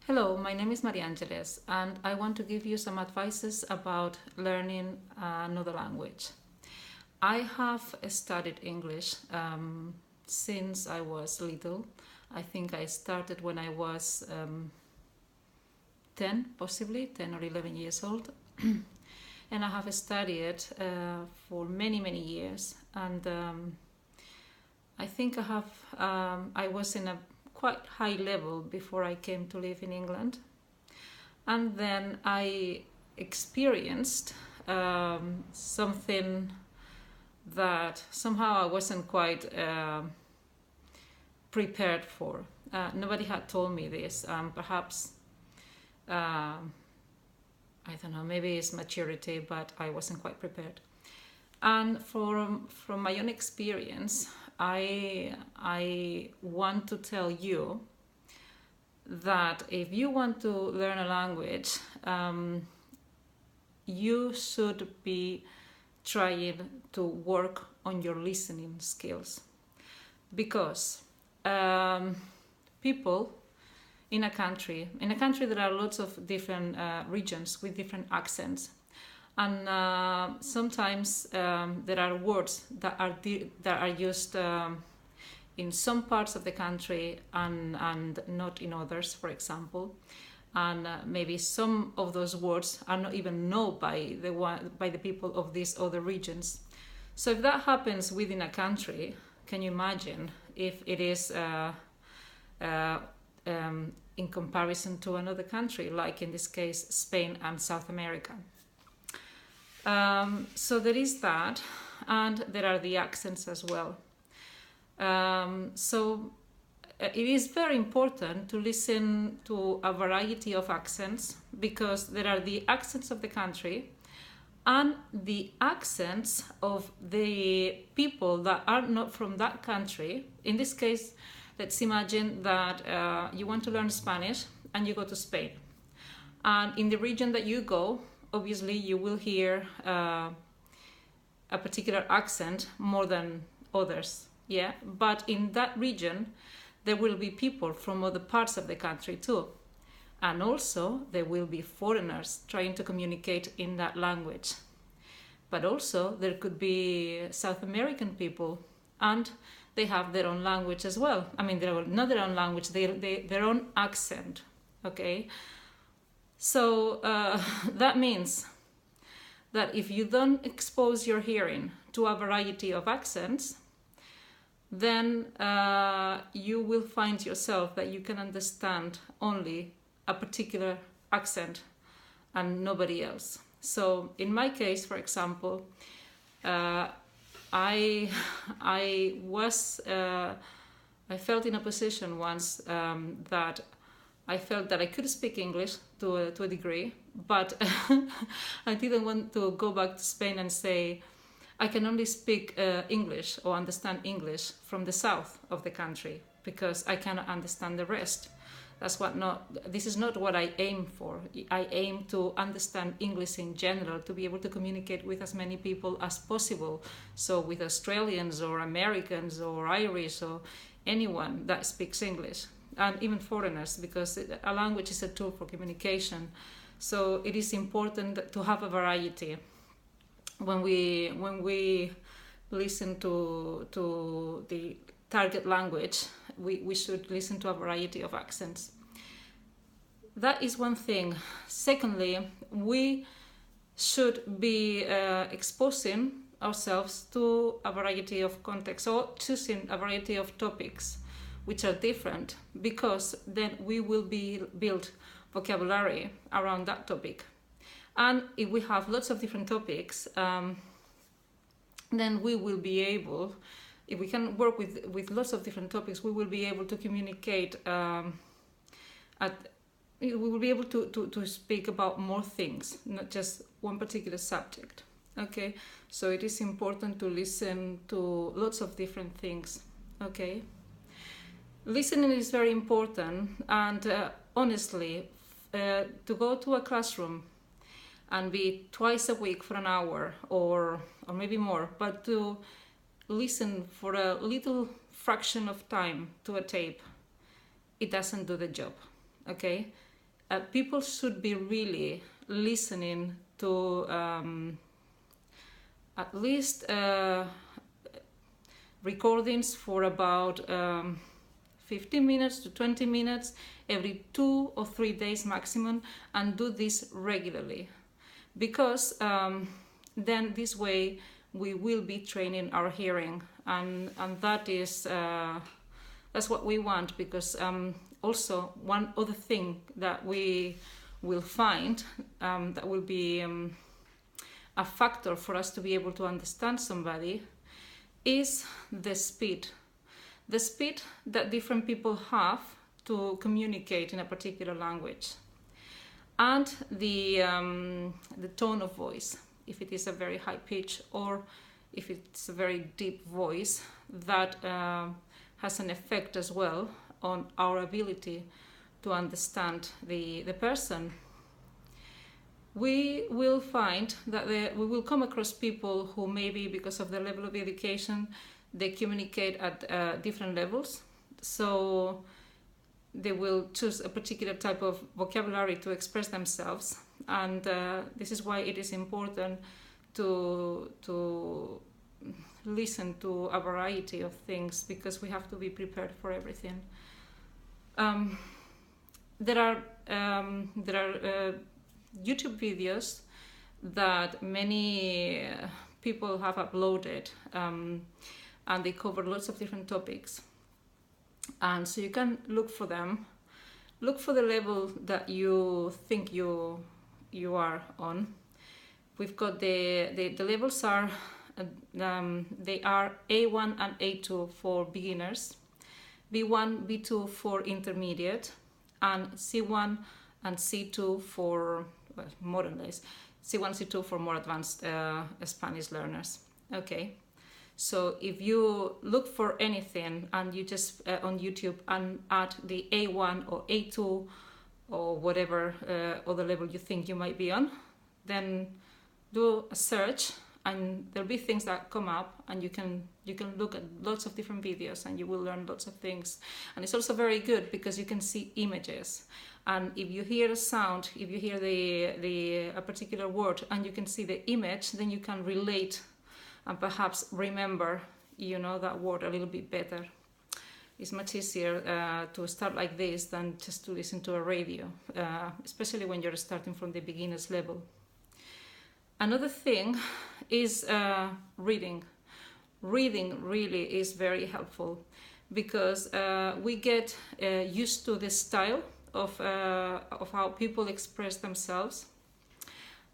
Hello, my name is Maria Angeles, and I want to give you some advices about learning another language. I have studied English since I was little. I think I started when I was 10, possibly 10 or 11 years old. And I have studied for many, many years. And I think I was in a quite high level before I came to live in England. And then I experienced something that somehow I wasn't quite prepared for. Nobody had told me this. Perhaps, I don't know, maybe it's maturity, but I wasn't quite prepared. And from my own experience, I want to tell you that if you want to learn a language, you should be trying to work on your listening skills, because people in a country there are lots of different regions with different accents, and sometimes there are words that are used in some parts of the country and not in others, for example. And maybe some of those words are not even known by the people of these other regions. So if that happens within a country, can you imagine if it is in comparison to another country, like in this case Spain and South America? So there is that, and there are the accents as well. So it is very important to listen to a variety of accents, because there are the accents of the country and the accents of the people that are not from that country. In this case, let's imagine that you want to learn Spanish and you go to Spain. And in the region that you go, obviously you will hear a particular accent more than others, yeah? But in that region, there will be people from other parts of the country too. And also there will be foreigners trying to communicate in that language. But also there could be South American people, and they have their own language as well. I mean, not their own language, their own accent, okay? So that means that if you don't expose your hearing to a variety of accents, then you will find yourself that you can understand only a particular accent and nobody else. So in my case, for example, I felt in a position once that I felt that I could speak English to a degree, but I didn't want to go back to Spain and say, I can only speak English or understand English from the south of the country, because I cannot understand the rest. This is not what I aim for. I aim to understand English in general, to be able to communicate with as many people as possible. So with Australians or Americans or Irish or anyone that speaks English, and even foreigners, because a language is a tool for communication. So it is important to have a variety. When we listen to the target language, we should listen to a variety of accents. That is one thing. Secondly, we should be exposing ourselves to a variety of contexts, or choosing a variety of topics which are different, because then we will build vocabulary around that topic. And if we have lots of different topics, then we will be able, if we can work with lots of different topics, we will be able to communicate, we will be able to speak about more things, not just one particular subject. Okay, so it is important to listen to lots of different things. Okay, listening is very important, and honestly, to go to a classroom and be twice a week for an hour or maybe more, but to listen for a little fraction of time to a tape, it doesn't do the job, okay? people should be really listening to at least recordings for about 15 minutes to 20 minutes every 2 or 3 days maximum, and do this regularly, because then this way we will be training our hearing, and that is that's what we want, because also one other thing that we will find that will be a factor for us to be able to understand somebody is the speed that different people have to communicate in a particular language, and the tone of voice. If it is a very high pitch or if it's a very deep voice, that has an effect as well on our ability to understand the person. We will find that we will come across people who maybe, because of their level of education, they communicate at different levels. So they will choose a particular type of vocabulary to express themselves, and this is why it is important to listen to a variety of things, because we have to be prepared for everything. There are YouTube videos that many people have uploaded, and they cover lots of different topics, and so you can look for them. Look for the level that you think you are on. We've got the levels are they are A1 and A2 for beginners, B1, B2 for intermediate, and C1 and C2 for, well, more or less, C1, C2 for more advanced Spanish learners. Okay, so if you look for anything and you just on YouTube and add the A1 or A2 or whatever other level you think you might be on, then do a search, and there'll be things that come up, and you can look at lots of different videos and you will learn lots of things. And it's also very good because you can see images, and if you hear a sound, if you hear a particular word and you can see the image, then you can relate and perhaps remember that word a little bit better. It's much easier to start like this than just to listen to a radio, especially when you're starting from the beginner's level. Another thing is reading. Reading really is very helpful, because we get used to the style of how people express themselves,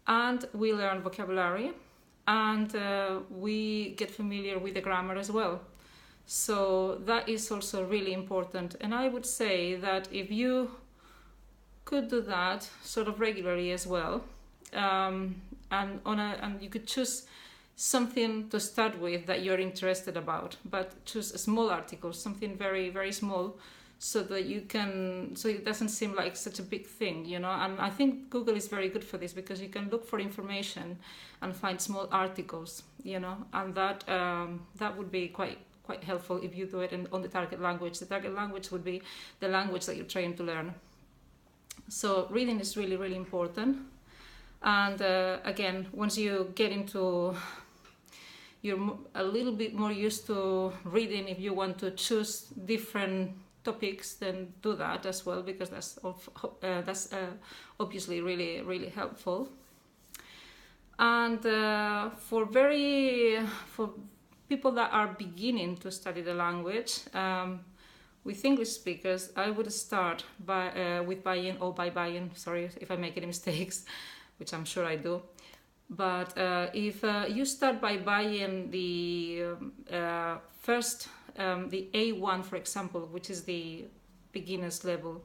and we learn vocabulary, and we get familiar with the grammar as well. So that is also really important, and I would say that if you could do that sort of regularly as well, and you could choose something to start with that you're interested about, but choose a small article, something very, very small, so that so it doesn't seem like such a big thing, And I think Google is very good for this, because you can look for information and find small articles, and that would be quite helpful if you do it on the target language. The target language would be the language that you're trying to learn. So reading is really, really important. And again, once you get into, you're a little bit more used to reading, if you want to choose different topics, then do that as well, because that's obviously really, really helpful. And for people that are beginning to study the language, with English speakers, I would start with Buyin or by Buyin. Sorry if I make any mistakes, which I'm sure I do. But if you start by buying the first, the A1, for example, which is the beginner's level,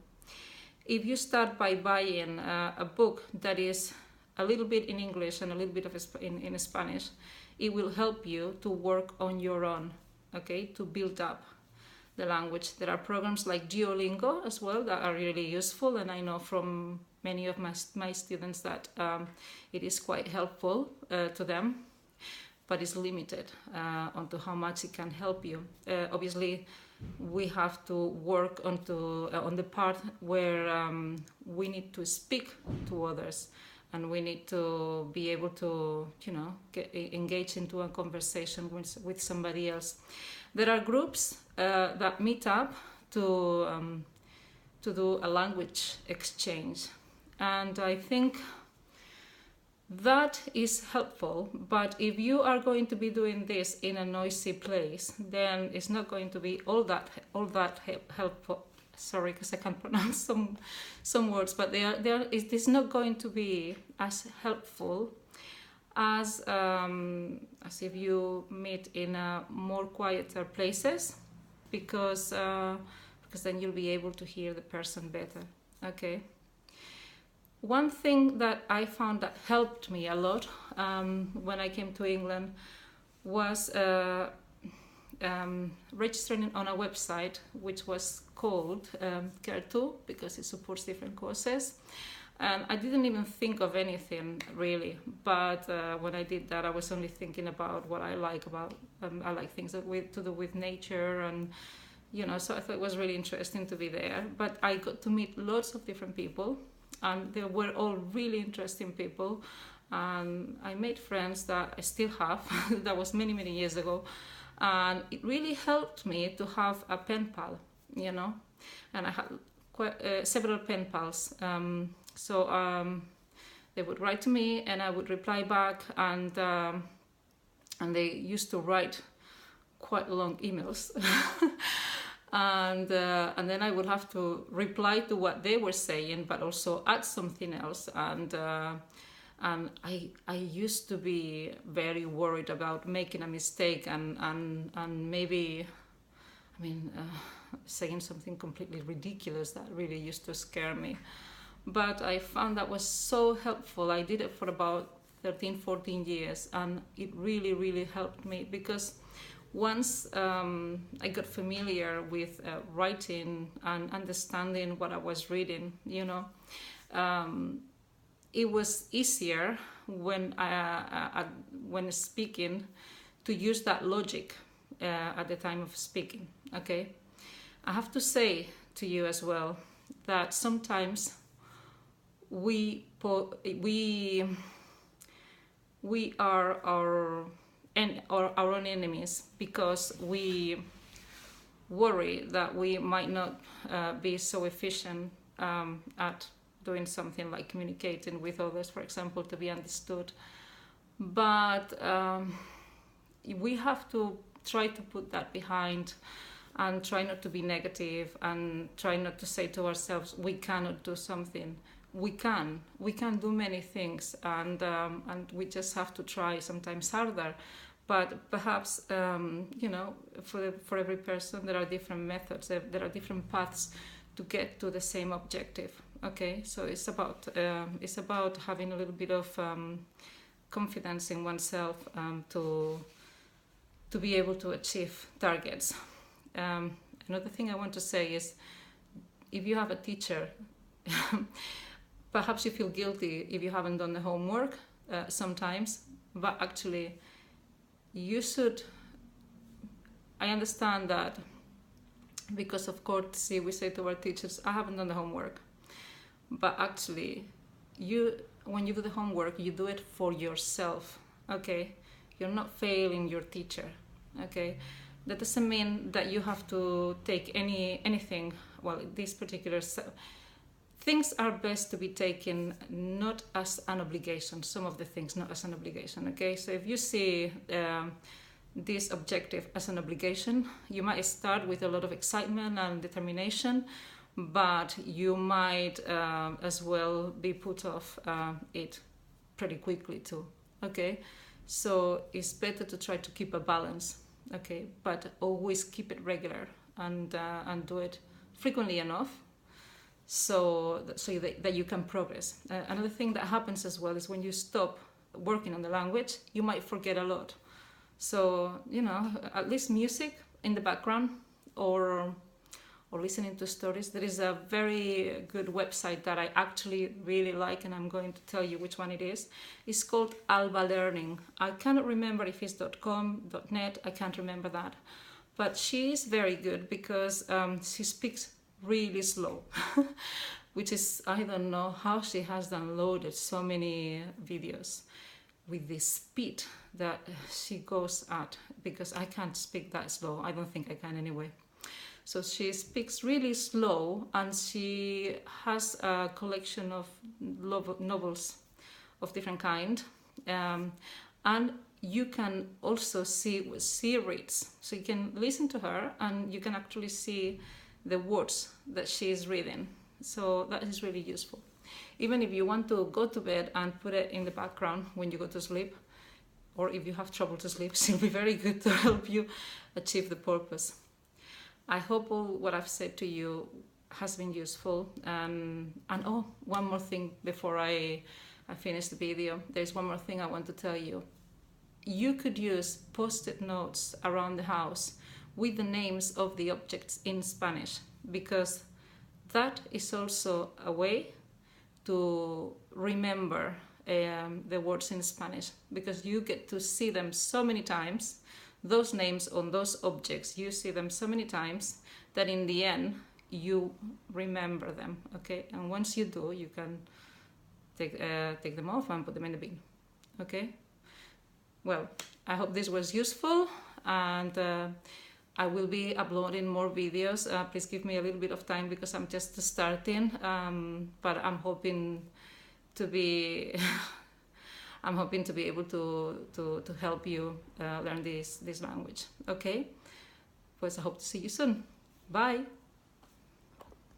if you start by buying a book that is a little bit in English and a little bit of in Spanish, it will help you to work on your own, okay, to build up the language. There are programs like Duolingo as well that are really useful, and I know from many of my students that it is quite helpful to them, but it's limited onto how much it can help you. Obviously, we have to work on the part where we need to speak to others, and we need to be able to, engage into a conversation with somebody else. There are groups that meet up to do a language exchange, and I think that is helpful. But if you are going to be doing this in a noisy place, then it's not going to be all that helpful. Sorry, because I can't pronounce some words, but it is not going to be as helpful as if you meet in more quieter places, because then you'll be able to hear the person better. Okay. One thing that I found that helped me a lot when I came to England was registering on a website which was called Care2, because it supports different courses. And I didn't even think of anything really, but when I did that, I was only thinking about what I like I like things to do with nature, and so I thought it was really interesting to be there. But I got to meet lots of different people, and they were all really interesting people, and I made friends that I still have. That was many, many years ago, and it really helped me to have a pen pal, and I had several pen pals. So they would write to me, and I would reply back, and they used to write quite long emails. And then I would have to reply to what they were saying, but also add something else. And I used to be very worried about making a mistake and maybe, saying something completely ridiculous. That really used to scare me. But I found that was so helpful. I did it for about 13-14 years, and it really, really helped me, because once I got familiar with writing and understanding what I was reading, it was easier when speaking to use that logic at the time of speaking. Okay, I have to say to you as well that sometimes we are our own enemies, because we worry that we might not be so efficient at doing something like communicating with others, for example, to be understood. But we have to try to put that behind, and try not to be negative, and try not to say to ourselves we cannot do something. We can do many things, and we just have to try sometimes harder. But perhaps for every person there are different methods, there are different paths to get to the same objective. Okay, so it's about having a little bit of confidence in oneself to be able to achieve targets. Another thing I want to say is, if you have a teacher, perhaps you feel guilty if you haven't done the homework sometimes, but actually you should. I understand that because of courtesy we say to our teachers, I haven't done the homework. But actually, when you do the homework, you do it for yourself, okay? You're not failing your teacher, okay? That doesn't mean that you have to take anything, well, this particular things are best to be taken not as an obligation, some of the things not as an obligation, okay? So if you see this objective as an obligation, you might start with a lot of excitement and determination, but you might as well be put off it pretty quickly too, okay? So it's better to try to keep a balance, okay? But always keep it regular and do it frequently enough so that you can progress. Another thing that happens as well is when you stop working on the language, you might forget a lot. So, at least music in the background or listening to stories. There is a very good website that I actually really like, and I'm going to tell you which one it is. It's called Alba Learning. I cannot remember if it's .com, .net, I can't remember that. but she is very good because she speaks really slow, which is, I don't know how she has downloaded so many videos with the speed that she goes at, because I can't speak that slow. I don't think I can anyway. So she speaks really slow, and she has a collection of novels of different kind, and you can also see what she reads. So you can listen to her, and you can actually see the words that she is reading. So that is really useful. Even if you want to go to bed and put it in the background when you go to sleep, or if you have trouble to sleep, she'll be very good to help you achieve the purpose. I hope all what I've said to you has been useful. And oh, one more thing before I finish the video. There's one more thing I want to tell you. You could use post-it notes around the house with the names of the objects in Spanish, because that is also a way to remember the words in Spanish, because you get to see them so many times. Those names on those objects, you see them so many times that in the end you remember them, okay? And once you do, you can take them off and put them in the bin, okay? Well, I hope this was useful, and I will be uploading more videos. Please give me a little bit of time because I'm just starting, but I'm hoping to be I'm hoping to be able to help you learn this language. Okay? Pues I hope to see you soon. Bye!